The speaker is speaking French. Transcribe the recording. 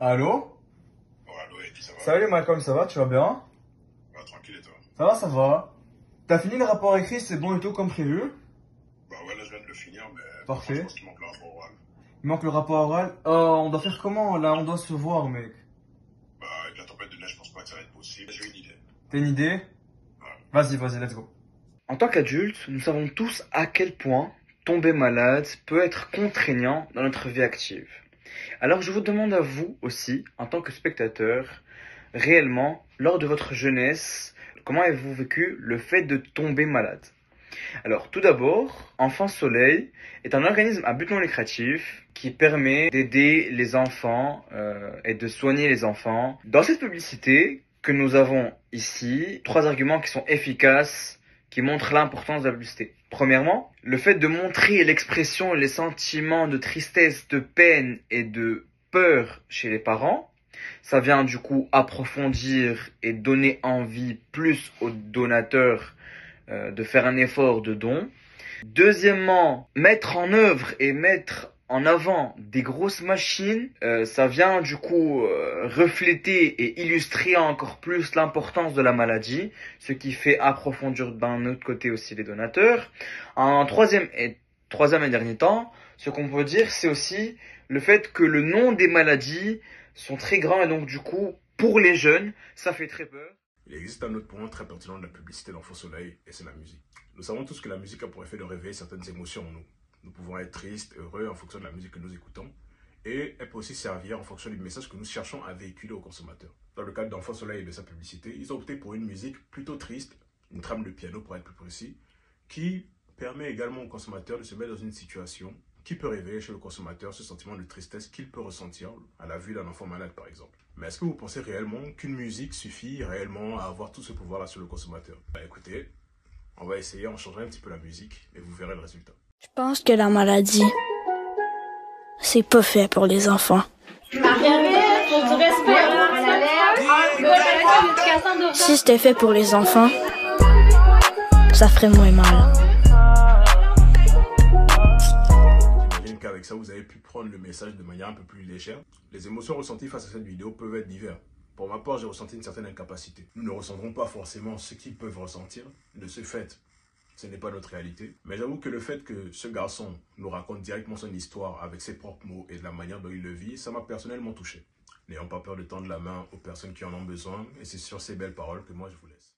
Allô? Oh, allô, Eddie, ça va? Salut Malcolm, ça va? Tu vas bien? Bah, tranquille et toi? Ça va, ça va. T'as fini le rapport écrit, c'est bon et tout comme prévu? Bah ouais, là je viens de le finir, mais Parfait. je pense qu'il manque le rapport oral. Il manque le rapport oral. On doit faire comment là? On doit se voir, mec. Bah avec la tempête de neige, je pense pas que ça va être possible. J'ai une idée. T'as une idée? Ouais. Vas-y, let's go. En tant qu'adultes, nous savons tous à quel point tomber malade peut être contraignant dans notre vie active. Alors je vous demande à vous aussi, en tant que spectateur, réellement, lors de votre jeunesse, comment avez-vous vécu le fait de tomber malade? Alors tout d'abord, Enfant Soleil est un organisme à but non lucratif qui permet d'aider les enfants et de soigner les enfants. Dans cette publicité que nous avons ici, 3 arguments qui sont efficaces, qui montrent l'importance de la publicité. Premièrement, le fait de montrer l'expression et les sentiments de tristesse, de peine et de peur chez les parents. Ça vient du coup approfondir et donner envie plus aux donateurs de faire un effort de don. Deuxièmement, mettre en œuvre et mettre en avant des grosses machines, ça vient du coup refléter et illustrer encore plus l'importance de la maladie, ce qui fait approfondir d'un autre côté aussi les donateurs. En troisième et dernier temps, ce qu'on peut dire, c'est aussi le fait que le nom des maladies sont très grands et donc du coup, pour les jeunes, ça fait très peur. Il existe un autre point très pertinent de la publicité d'Enfant Soleil, et c'est la musique. Nous savons tous que la musique a pour effet de réveiller certaines émotions en nous. Nous pouvons être tristes, heureux en fonction de la musique que nous écoutons, et elle peut aussi servir en fonction du message que nous cherchons à véhiculer aux consommateurs. Dans le cadre d'Enfant Soleil et de sa publicité, ils ont opté pour une musique plutôt triste, une trame de piano pour être plus précis, qui permet également aux consommateurs de se mettre dans une situation qui peut réveiller chez le consommateur ce sentiment de tristesse qu'il peut ressentir à la vue d'un enfant malade par exemple. Mais est-ce que vous pensez réellement qu'une musique suffit réellement à avoir tout ce pouvoir-là sur le consommateur? Bah écoutez, on va essayer, on changera un petit peu la musique et vous verrez le résultat. Je pense que la maladie, c'est pas fait pour les enfants. Si c'était fait pour les enfants, ça ferait moins mal. J'imagine qu'avec ça, vous avez pu prendre le message de manière un peu plus légère. Les émotions ressenties face à cette vidéo peuvent être diverses. Pour ma part, j'ai ressenti une certaine incapacité. Nous ne ressentirons pas forcément ce qu'ils peuvent ressentir. De ce fait, ce n'est pas notre réalité. Mais j'avoue que le fait que ce garçon nous raconte directement son histoire avec ses propres mots et de la manière dont il le vit, ça m'a personnellement touché. N'ayons pas peur de tendre la main aux personnes qui en ont besoin. Et c'est sur ces belles paroles que moi je vous laisse.